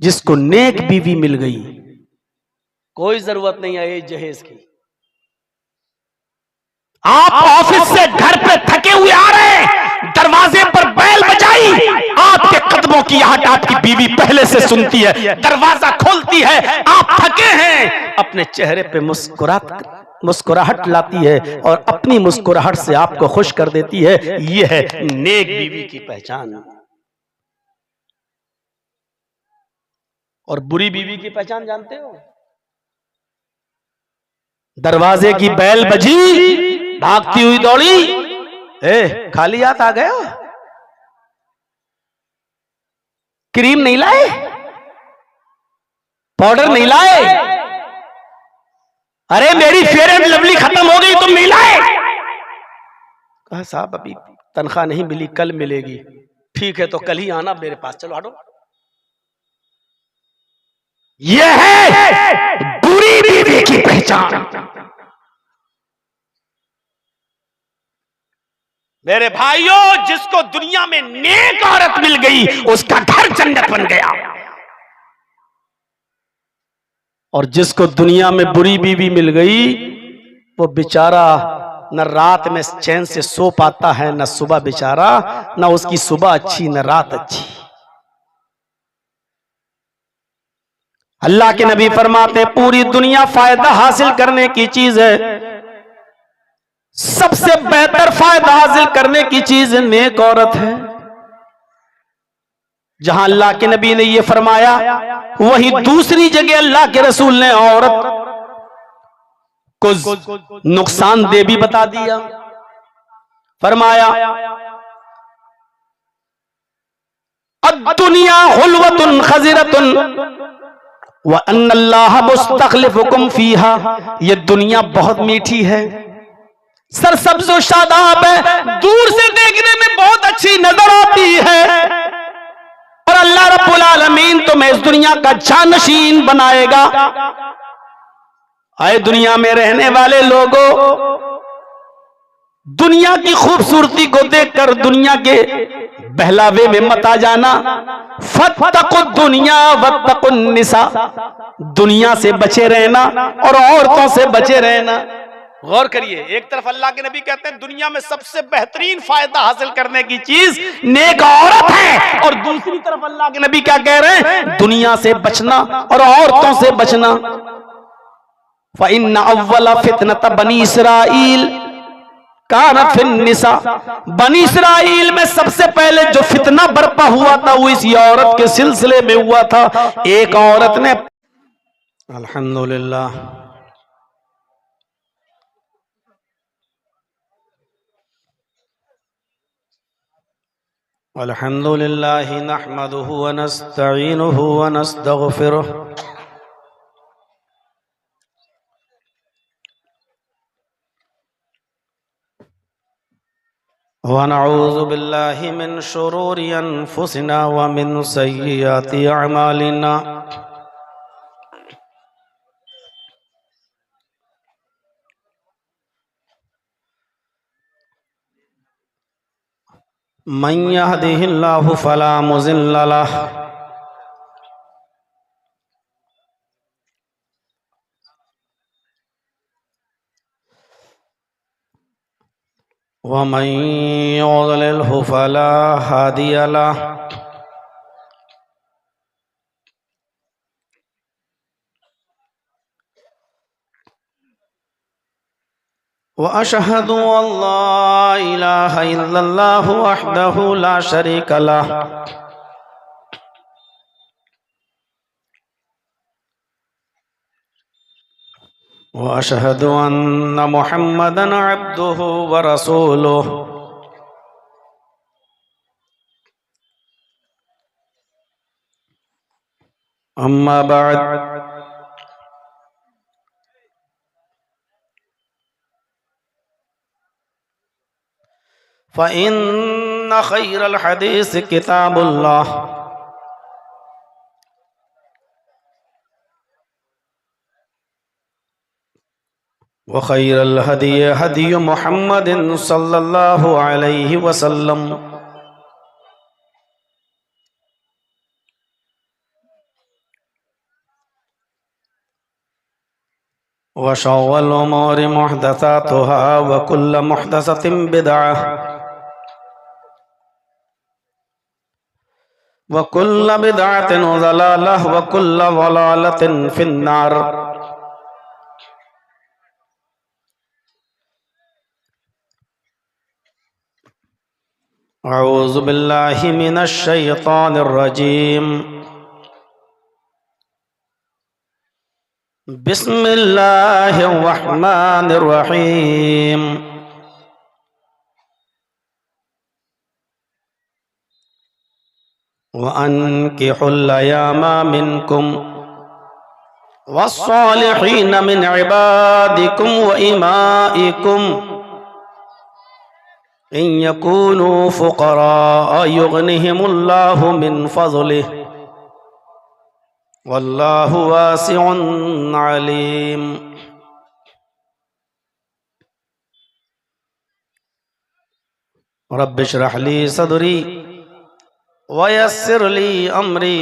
जिसको नेक बीवी मिल गई, कोई जरूरत नहीं है जहेज की। आप ऑफिस से घर पे थके हुए आ रहे हैं, दरवाजे पर बैल बजाई, आपके कदमों की आहट आपकी बीवी पहले से सुनती है, दरवाजा खोलती है, आप थके हैं, अपने चेहरे पे मुस्कुराहट लाती है और अपनी मुस्कुराहट से आपको खुश कर देती है। यह है नेक बीवी की पहचान। और बुरी बीवी की पहचान जानते हो? दरवाजे की बैल बजी, भागती हुई दौड़ी, खाली हाथ आ गया, क्रीम नहीं लाए, पाउडर नहीं लाए, अरे मेरी फेयर एंड लवली खत्म हो गई, तुम मिलाए। कहा साहब अभी तनख्वाह नहीं मिली, कल मिलेगी। ठीक है तो कल ही आना मेरे पास, चलो हटो। यह है बुरी बीवी की पहचान। मेरे भाइयों, जिसको दुनिया में नेक औरत मिल गई उसका घर जन्नत बन गया, और जिसको दुनिया में बुरी बीवी मिल गई वो बेचारा न रात में चैन से सो पाता है, न सुबह बेचारा, न उसकी सुबह अच्छी न रात अच्छी। अल्लाह के नबी फरमाते हैं पूरी दुनिया फायदा हासिल करने की चीज है, सबसे बेहतर फायदा हासिल करने की चीज नेक औरत है। जहां अल्लाह के नबी ने यह फरमाया, वही दूसरी जगह अल्लाह के रसूल ने औरत को नुकसानदेह भी बता दिया। फरमाया दुनिया हुल्वतुन खज़िरतुन व अन्नल्लाह मुस्तखलिफुकुम फीहा, ये दुनिया बहुत मीठी है, सरसब्ज़ व शादाब है, दूर से देखने में बहुत अच्छी नजर आती है, और अल्लाह रब्बुल आलमीन तुम्हें इस दुनिया का जानशीन बनाएगा। आए दुनिया में रहने वाले लोगों, दुनिया की खूबसूरती को देखकर दुनिया के बहलावे में मत आ जाना। फत्तकु दुनिया वत्तकुन निसा, दुनिया से बचे रहना और औरतों से बचे रहना। गौर करिए, एक तरफ अल्लाह के नबी कहते हैं दुनिया में सबसे बेहतरीन फायदा हासिल करने की चीज नेक औरत है, और दूसरी तरफ अल्लाह के नबी क्या कह रहे हैं, दुनिया से बचना और औरतों से बचना। फ़इन्न अव्वल फितनत बनी इसराइल कानत फिन निसा, बनी इसराइल में सबसे पहले जो फितना बर्पा हुआ था वो इसी औरत के सिलसिले में हुआ था। एक औरत ने, अल्हम्दुलिल्लाह, अल्हम्दुलिल्लाह नहमदुहु व नस्तईनुहु व नस्तगफिरुहु व नऊज़ु बिल्लाहि मिन शुरूरि अनफुसिना व मिन सय्यिआति अमालिना। मन यहदिहिल्लाहु फला मुज़िल्ल लहु व मन युज़लिल्हु फला हादिय लहु। व अशहदु अल्ला इलाहा इल्लल्लाहु वहदहु ला शरीका लहु व अशहदु अन्ना मुहम्मदन अब्दुहु व रसूलुहु। अम्मा बाद, फ़इन्न खैरल हदीस किताबुल्लाह व खैरल हदी हदी मुहम्मदिन सल्लल्लाहु अलैहि वसल्लम व शर्रिल उमूरि मुहदसातुहा व कुल्लु मुहदसतिन बिदअह व कुल्लु बिदअतिन ज़लालह व कुल्लु ज़लालतिन फिन्नार। अऊज़ु बिल्लाहि मिनश शैतानिर रजीम। बिस्मिल्लाहिर रहमानिर रहीम। व अनकिहुल अयामा मिनकुम वस्सालिहीन मिन इबादिकुम व इमाइकुम इन यकूनू फुक़रा युग़निहिमुल्लाहु मिन फ़ज़लिहि वल्लाहु वासिउन अलीम। रब्बिश्रह ली सदरी वयस्सिर ली अमरी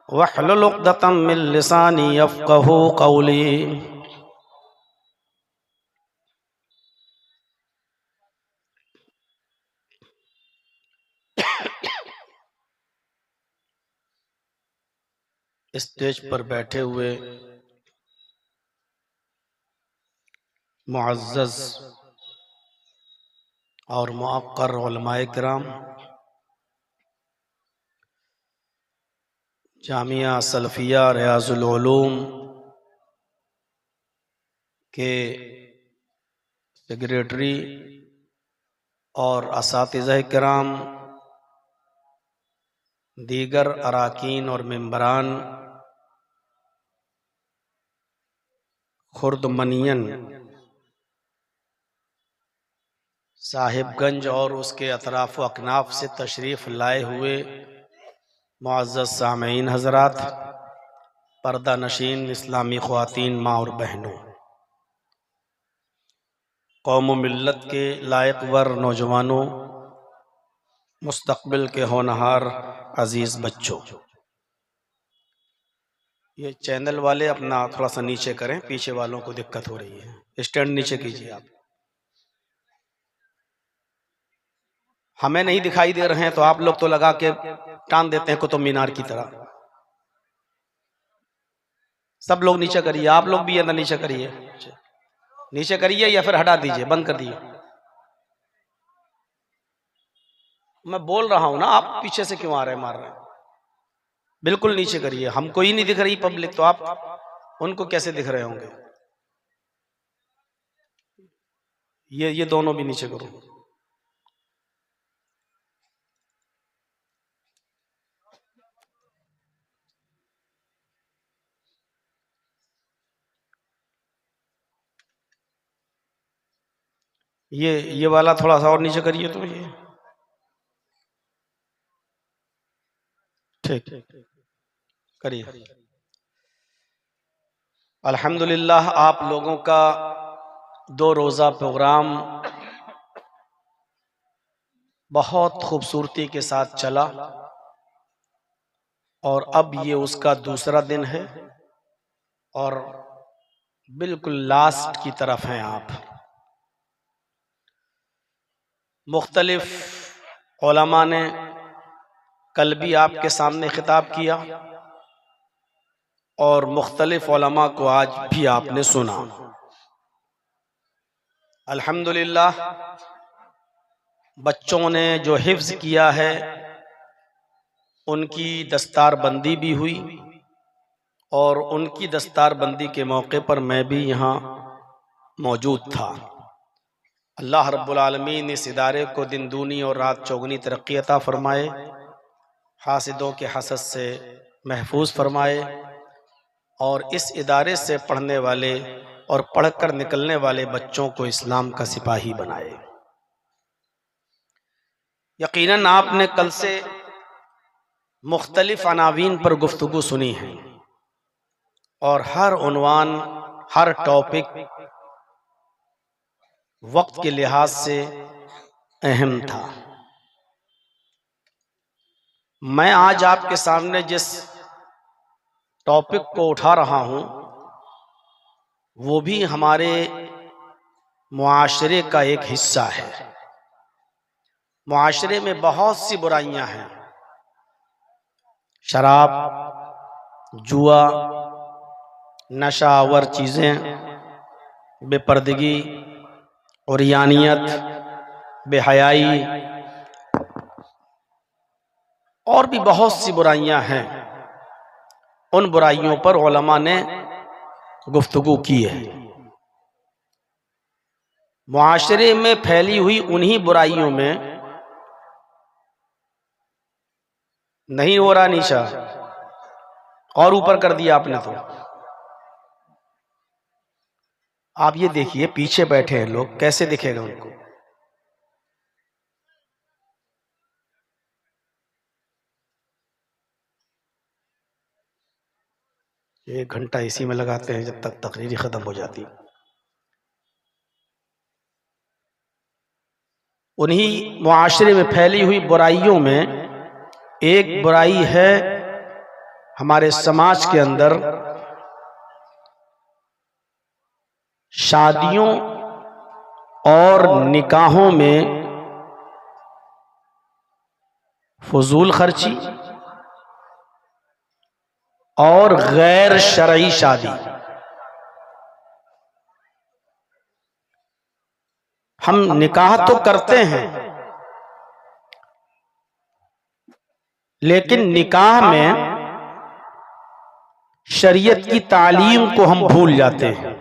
वहलुल उक़दतम मिन लिसानी यफ़क़हू क़ौली। स्टेज पर बैठे हुए मुअज़्ज़ज़ और मुअक्कर उलमाए किराम, जामिया सलफिया रियाज़ुल उलूम के सेक्रेटरी और असातिज़ा किराम, दीगर अराकीन और मेंबरान, खुर्दमनियन, साहिबगंज और उसके अतराफ़ व अकनाफ से तशरीफ़ लाए हुए मुअज़्ज़ज़ सामीन हज़रात, पर्दा नशीन इस्लामी ख़वातीन, माँ और बहनों, कौम मिल्लत के लायक वर नौजवानों, मुस्तक़बिल के होनहार अज़ीज़ बच्चों, ये चैनल वाले अपना थोड़ा सा नीचे करें, पीछे वालों को दिक्कत हो रही है। स्टैंड नीचे कीजिए आप। हमें नहीं दिखाई दे रहे हैं तो आप लोग तो लगा के टान देते हैं कुतुब मीनार की तरह। सब लोग नीचे करिए, आप लोग भी अंदर नीचे करिए, नीचे करिए या फिर हटा दीजिए, बंद कर दिए। मैं बोल रहा हूं ना, आप पीछे से क्यों आ रहे हैं, मार रहे हैं? बिल्कुल नीचे करिए। हमको ही नहीं दिख रही पब्लिक तो आप उनको कैसे दिख रहे होंगे? ये दोनों भी नीचे करो। ये वाला थोड़ा सा और नीचे करिए तो ये ठीक करिए। अल्हम्दुलिल्लाह, आप लोगों का 2 रोज़ा प्रोग्राम बहुत खूबसूरती के साथ चला और अब ये उसका दूसरा दिन है और बिल्कुल लास्ट की तरफ हैं आप। मुख्तलिफ उलमा ने कल भी आपके सामने खिताब किया और मुख्तलिफ उलमा को आज भी आपने सुना। अल्हम्दुलिल्लाह, बच्चों ने जो हिफ्ज़ किया है उनकी दस्तारबंदी भी हुई और उनकी दस्तारबंदी के मौके पर मैं भी यहाँ मौजूद था। अल्लाह रब्बुल आलमीन इस इदारे को दिन दूनी और रात चौगनी तरक्की अता फरमाए, हासिदों के हसद से महफूज फरमाए और इस इदारे से पढ़ने वाले और पढ़कर निकलने वाले बच्चों को इस्लाम का सिपाही बनाए। यकीनन आपने कल से मुख्तलिफ अनावीन पर गुफ्तगू सुनी है और हर उन्वान, हर टॉपिक वक्त के लिहाज से अहम था। मैं आज आपके सामने जिस टॉपिक को उठा रहा हूं वो भी हमारे मुआशरे का एक हिस्सा है। मुआशरे में बहुत सी बुराइयां हैं, शराब, जुआ, नशावर चीज़ें, बेपर्दगी, उरियानियत, बेहयाई और भी बहुत सी बुराइयां हैं। उन बुराइयों पर उलमा ने गुफ्तगू की है। मुआशरे में फैली हुई उन्हीं बुराइयों में नहीं हो रहा नीचा और ऊपर कर दिया आपने तो आप ये देखिए पीछे बैठे हैं लोग, कैसे दिखेगा उनको? एक घंटा इसी में लगाते हैं जब तक तकरीर खत्म हो जाती। उन्हीं मुआशरे में फैली हुई बुराइयों में एक बुराई है हमारे समाज के अंदर, शादियों और निकाहों में फजूल खर्ची और गैर शरई शादी। हम निकाह तो करते हैं, लेकिन निकाह में शरीयत की तालीम को हम भूल जाते हैं।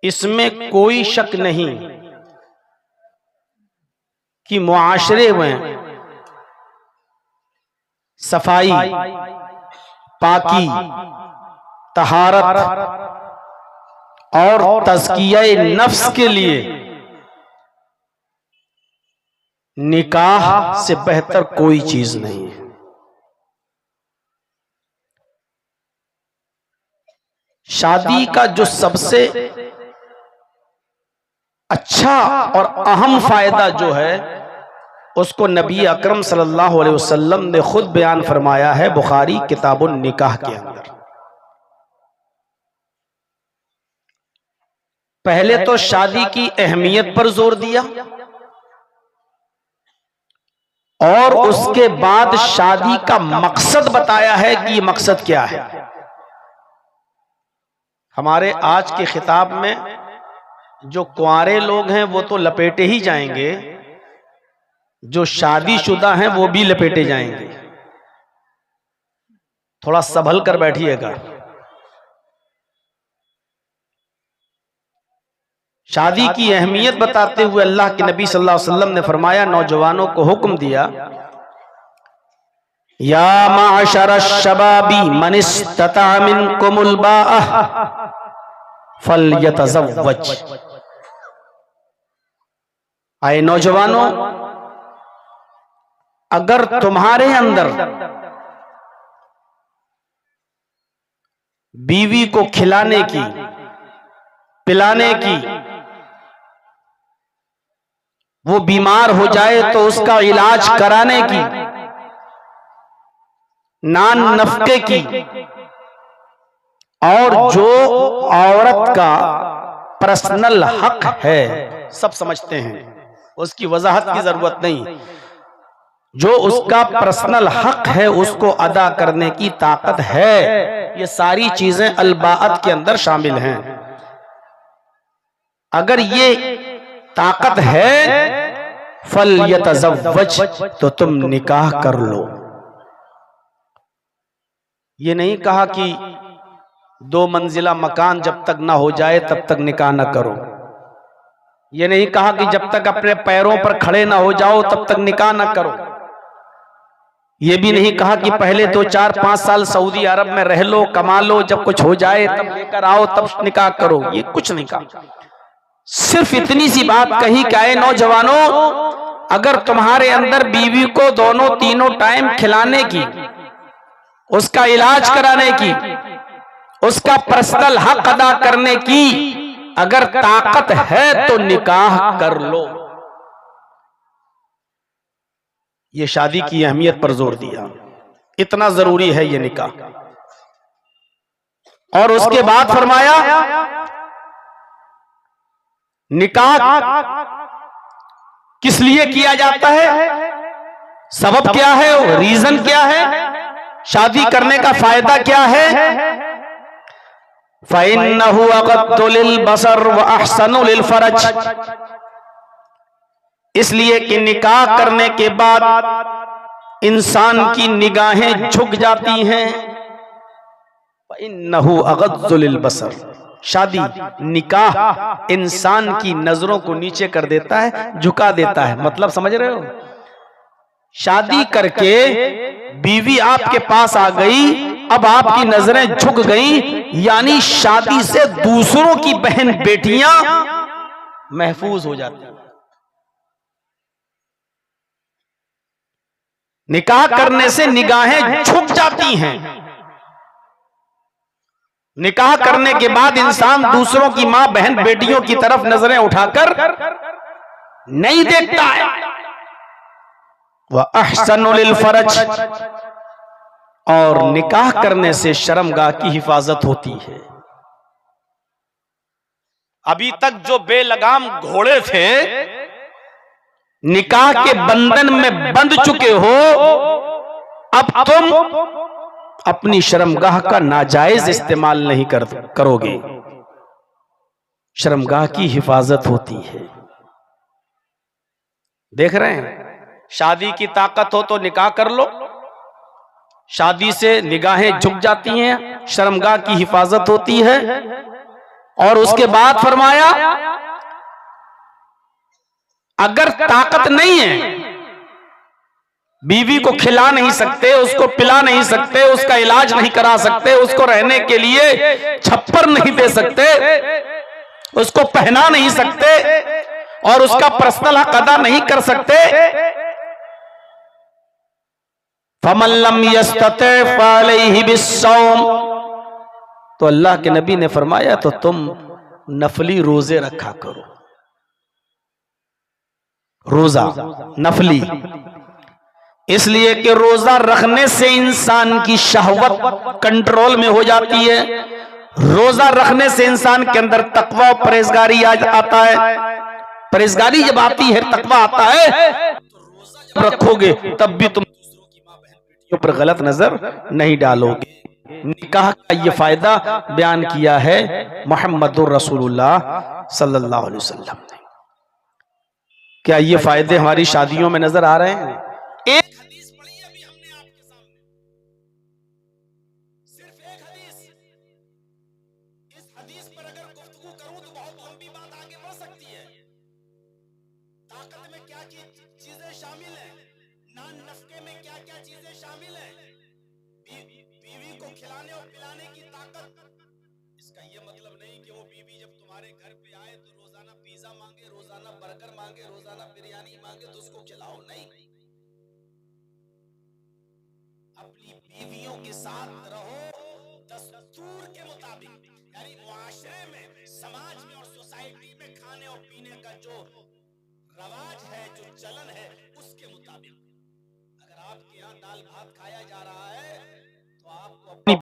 इसमें कोई शक नहीं कि मुआशरे में सफाई, पाकी, तहारत और तज़किया नफ्स के लिए निकाह से बेहतर कोई चीज नहीं है। शादी का जो सबसे अच्छा और अहम फायदा जो है उसको नबी अकरम सल्लल्लाहु अलैहि वसल्लम ने खुद बयान फरमाया है बुखारी किताबुन निकाह के अंदर। पहले तो शादी की अहमियत पर जोर दिया और उसके बाद शादी का मकसद बताया है कि ये मकसद क्या है। हमारे आज के खिताब में जो कुंवारे लोग हैं वो तो लपेटे ही जाएंगे, जो शादीशुदा हैं वो भी लपेटे जाएंगे। थोड़ा संभल कर बैठिएगा। शादी की अहमियत बताते हुए अल्लाह के नबी सल्लल्लाहु अलैहि वसल्लम ने फरमाया, नौजवानों को हुक्म दिया, या माशर शबाबी मन इस्तता मिनकुमुल बाअह फलयतज़व्वज। आए नौजवानों, अगर तुम्हारे अंदर बीवी को खिलाने की, पिलाने की, वो बीमार हो जाए तो उसका इलाज कराने की, नान नफके की, और जो औरत का पर्सनल हक है, सब समझते हैं, उसकी वजाहत की जरूरत नहीं, जो उसका पर्सनल हक है उसको अदा करने की ताकत है, ये सारी चीजें अलबाअत के अंदर शामिल हैं। अगर ये ताकत है फलयतज़व्वज, तो तुम निकाह कर लो। ये नहीं कहा कि 2 मंजिला मकान जब तक ना हो जाए तब तक निकाह ना करो। ये नहीं कहा कि जब तक अपने पैरों पर खड़े ना हो जाओ तब तक निकाह ना करो। ये भी नहीं कहा कि पहले तो 4-5 साल सऊदी अरब में रह लो, कमा लो, जब कुछ हो जाए तब लेकर आओ, तब निकाह करो। ये कुछ नहीं कहा। सिर्फ इतनी सी बात कही, क्या है नौजवानों, अगर तुम्हारे अंदर बीवी को दोनों तीनों टाइम खिलाने की, उसका इलाज कराने की, उसका पर्सनल हक अदा करने की अगर ताकत है तो निकाह कर लो। ये शादी की अहमियत पर जोर दिया, इतना जरूरी है ये निकाह। और उसके बाद फरमाया, निकाह किस लिए किया जाता है, सबब क्या है, रीजन क्या है, शादी करने का फायदा क्या है। फ़इन्नहु अग़द्दु लिलबसर व अहसनु लिलफरज, इसलिए कि निकाह करने के बाद इंसान की निगाहें झुक जाती हैं। फ़इन्नहु अग़द्दु लिलबसर, शादी, निकाह इंसान की नजरों को नीचे कर देता है, झुका देता है। मतलब समझ रहे हो, शादी करके बीवी आपके पास आ गई अब आपकी नजरें झुक गईं, यानी शादी से दूसरों की बहन बेटियां महफूज हो जाती हैं। निकाह करने से निगाहें झुक जाती हैं। निकाह करने के बाद इंसान दूसरों की मां बहन बेटियों की तरफ नजरें उठाकर नहीं देखता है। वह अहसनु लिल फरज, और निकाह करने से शर्मगाह की हिफाजत होती है। अभी तक जो बेलगाम घोड़े थे, निकाह के बंधन में बंध चुके हो, अब तुम अपनी शर्मगाह का नाजायज इस्तेमाल नहीं करोगे। शर्मगाह की हिफाजत होती है। देख रहे हैं, शादी की ताकत हो तो निकाह कर लो, शादी से निगाहें झुक जाती हैं, शर्मगाह की हिफाजत होती है। और उसके बाद फरमाया, अगर ताकत नहीं है, बीवी को खिला नहीं सकते, उसको पिला नहीं सकते, उसका इलाज नहीं करा सकते, उसको रहने के लिए छप्पर नहीं दे सकते, उसको पहना नहीं सकते और उसका पर्सनल हक अदा नहीं कर सकते, फमन लम यस्तते फअलैहि बिस्सौम, तो अल्लाह के नबी ने फरमाया तो तुम नफली रोजे रखा करो। रोजा नफली, इसलिए कि रोजा रखने से इंसान की शहवत कंट्रोल में हो जाती है। रोजा रखने से इंसान के अंदर तकवा और परहेजगारी आता है। परहेजगारी जब आती है, तकवा आता है, तो रोजा जब रखोगे तब भी तुम दूसरों की मां बहन बेटियों पर गलत नजर नहीं डालोगे। निकाह का ये फायदा बयान किया है मुहम्मदुर रसूलुल्लाह सल्लल्लाहु अलैहि वसल्लम ने। क्या ये फायदे हमारी शादियों में नजर आ रहे हैं? एक हदीस पढ़ी है अभी हमने आपके सामने, सिर्फ एक हदीस। इस हदीस पर अगर गुफ्तगू करूं तो बहुत लंबी बात आगे बढ़ सकती है। ताकत में क्या चीजें शामिल हैं, नान नफके में क्या क्या चीजें शामिल हैं, बीवी को खिलाने और पिलाने की ताकत। इसका यह मतलब नहीं कि वो बीवी जब तुम्हारे घर पे आए तो रोजाना पिज्जा मांगे, रोजाना बर्गर मांगे, रोजाना बिरयानी मांगे तो उसको खिलाओ, नहीं। अपनी बीवियों के साथ रहो दस्तूर के मुताबिक, यानी मुआशरे में, समाज में और सोसाइटी में खाने और पीने का जो रवाज है, जो चलन है, उसके मुताबिक। अगर आपके यहाँ दाल भात खाया जा रहा है तो आपको अपनी